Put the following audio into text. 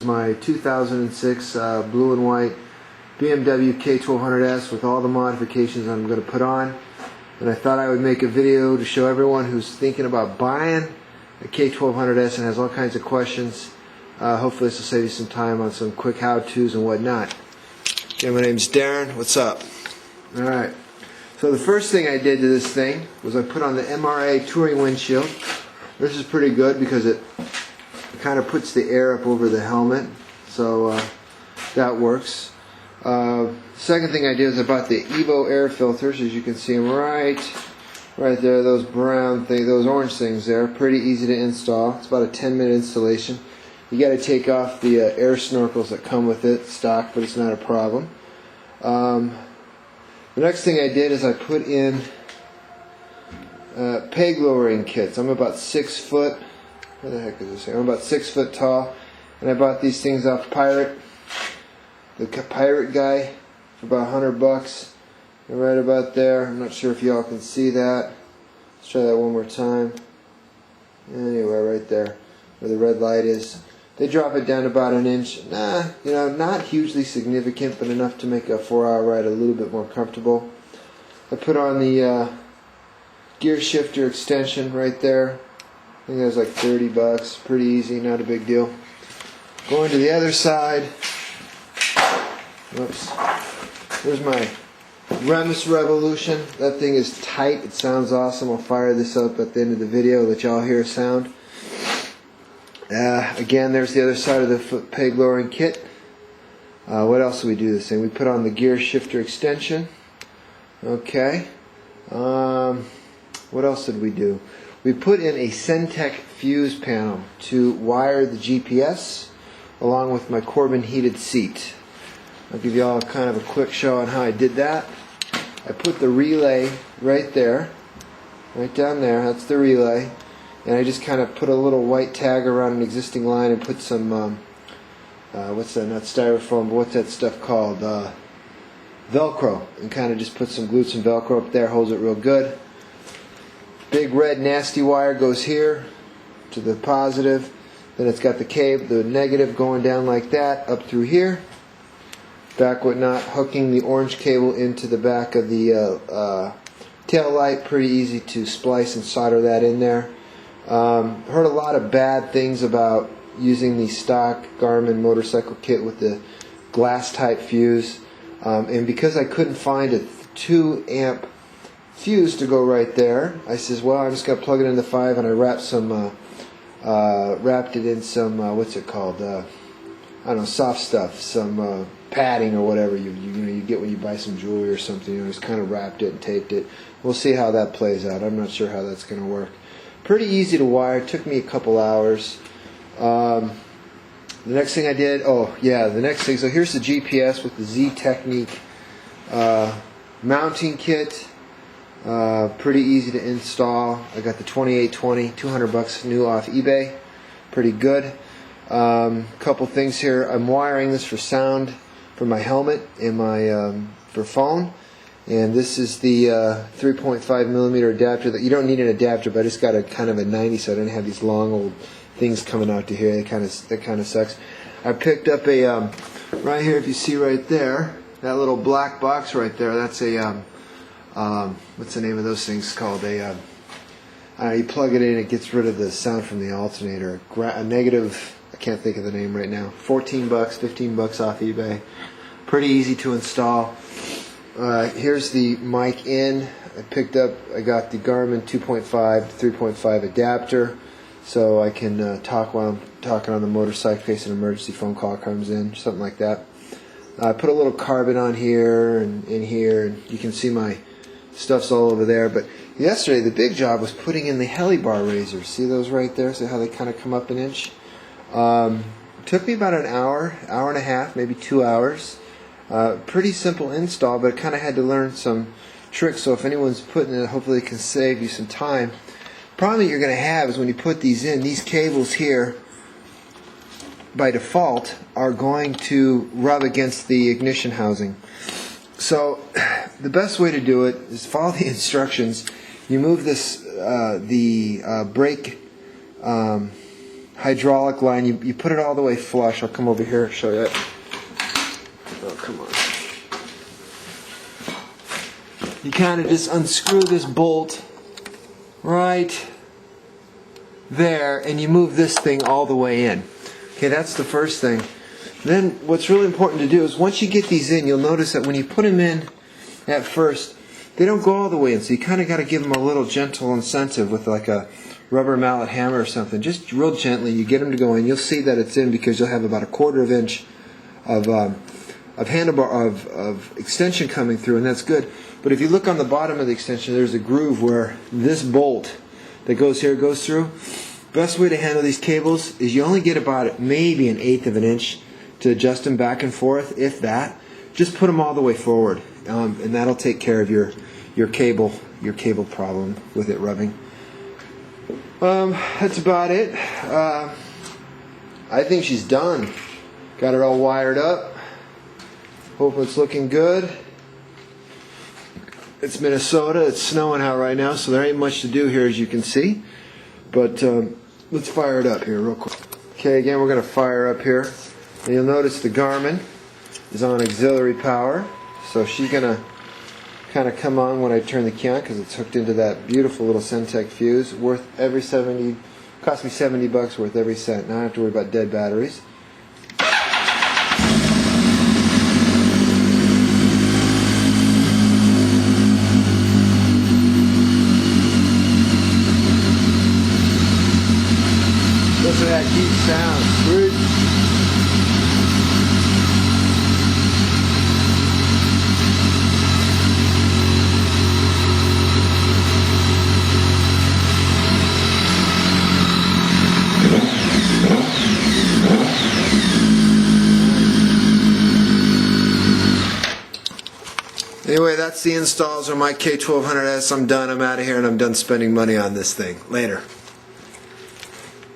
My 2006 blue and white BMW K1200s with all the modifications I'm going to put on, and I thought I would make a video to show everyone who's thinking about buying a K1200s and has all kinds of questions. Hopefully this will save you some time on some quick how-tos and whatnot. Okay, my name's Darren. What's up? Alright, so the first thing I did to this thing was I put on the MRA touring windshield. This is pretty good because it kind of puts the air up over the helmet, so that works. Second thing I did is I bought the Evo air filters. As you can see them right there, those brown things, those orange things there, pretty easy to install. It's about a 10-minute installation. You got to take off the air snorkels that come with it, stock, but it's not a problem. The next thing I did is I put in peg lowering kits. I'm about 6 foot. Where the heck is this here? I'm about 6 foot tall, and I bought these things off Pirate, the Pirate guy, for about $100. They're right about there. I'm not sure if y'all can see that. Let's try that one more time. Anyway, right there, where the red light is. They drop it down about an inch. Not hugely significant, but enough to make a 4-hour ride a little bit more comfortable. I put on the gear shifter extension right there. I think that was like $30. Pretty easy, not a big deal. Going to the other side. Whoops. There's my Remus Revolution. That thing is tight. It sounds awesome. I'll fire this up at the end of the video, let y'all hear a sound. Again, there's the other side of the foot peg lowering kit. What else do we do this thing? We put on the gear shifter extension. Okay. What else did we do? We put in a Centech fuse panel to wire the GPS along with my Corbin heated seat. I'll give you all kind of a quick show on how I did that. I put the relay right there, right down there. That's the relay. And I just kind of put a little white tag around an existing line and put some, what's that, not styrofoam, but what's that stuff called? Velcro. And kind of just put some glue, some Velcro up there, holds it real good. Big red nasty wire goes here to the positive. Then it's got the cable, the negative going down like that, up through here. Back whatnot, hooking the orange cable into the back of the tail light. Pretty easy to splice and solder that in there. Heard a lot of bad things about using the stock Garmin motorcycle kit with the glass type fuse. And because I couldn't find a 2 amp fuse to go right there, I says, well, I'm just going to plug it in the 5, and I wrapped some, wrapped it in some, what's it called, I don't know, soft stuff, some padding or whatever you get when you buy some jewelry or something. Just kind of wrapped it and taped it. We'll see how that plays out. I'm not sure how that's going to work. Pretty easy to wire. It took me a couple hours. The next thing I did, the next thing, so here's the GPS with the Z Technique mounting kit. Pretty easy to install. I got the 2820, $200 new off eBay. Pretty good. Couple things here. I'm wiring this for sound for my helmet and my for phone. And this is the 3.5mm adapter. That you don't need an adapter, but I just got a kind of a 90, so I didn't have these long old things coming out to here. That kind of sucks. I picked up a right here. If you see right there, that little black box right there. That's a what's the name of those things called? You plug it in, it gets rid of the sound from the alternator. A negative, I can't think of the name right now. $14, $15 off eBay. Pretty easy to install. Here's the mic in. I got the Garmin 2.5 to 3.5 adapter, so I can talk while I'm talking on the motorcycle in case an emergency phone call comes in, something like that. I put a little Corbin on here and in here, and you can see my stuff's all over there. But yesterday the big job was putting in the HELI bar raisers. See those right there? See how they kind of come up an inch? It took me about an hour and a half, maybe 2 hours. Pretty simple install, but I kind of had to learn some tricks. So if anyone's putting it, hopefully it can save you some time. Problem that you're going to have is when you put these in, these cables here by default are going to rub against the ignition housing. So the best way to do it is follow the instructions. You move this the brake hydraulic line, you put it all the way flush. I'll come over here and show you it. Oh, come on. You kind of just unscrew this bolt right there, and you move this thing all the way in. Okay, that's the first thing. Then what's really important to do is once you get these in, you'll notice that when you put them in at first, they don't go all the way in. So you kind of got to give them a little gentle incentive with like a rubber mallet hammer or something. Just real gently, you get them to go in. You'll see that it's in because you'll have about 1/4 inch of handlebar of extension coming through, and that's good. But if you look on the bottom of the extension, there's a groove where this bolt that goes here goes through. Best way to handle these cables is you only get about maybe 1/8 of an inch to adjust them back and forth, if that. Just put them all the way forward, and that'll take care of your cable problem with it rubbing. That's about it. I think she's done. Got it all wired up. Hope it's looking good. It's Minnesota. It's snowing out right now, so there ain't much to do here, as you can see. But let's fire it up here real quick. Okay, again, we're going to fire up here. And you'll notice the Garmin is on auxiliary power. So she's going to kind of come on when I turn the key on because it's hooked into that beautiful little Centech fuse. Worth every 70, cost me 70 bucks, worth every cent. Now I don't have to worry about dead batteries. Listen to that deep sound. Sweet. Anyway, that's the installs on my K1200s. I'm done. I'm out of here, and I'm done spending money on this thing. Later.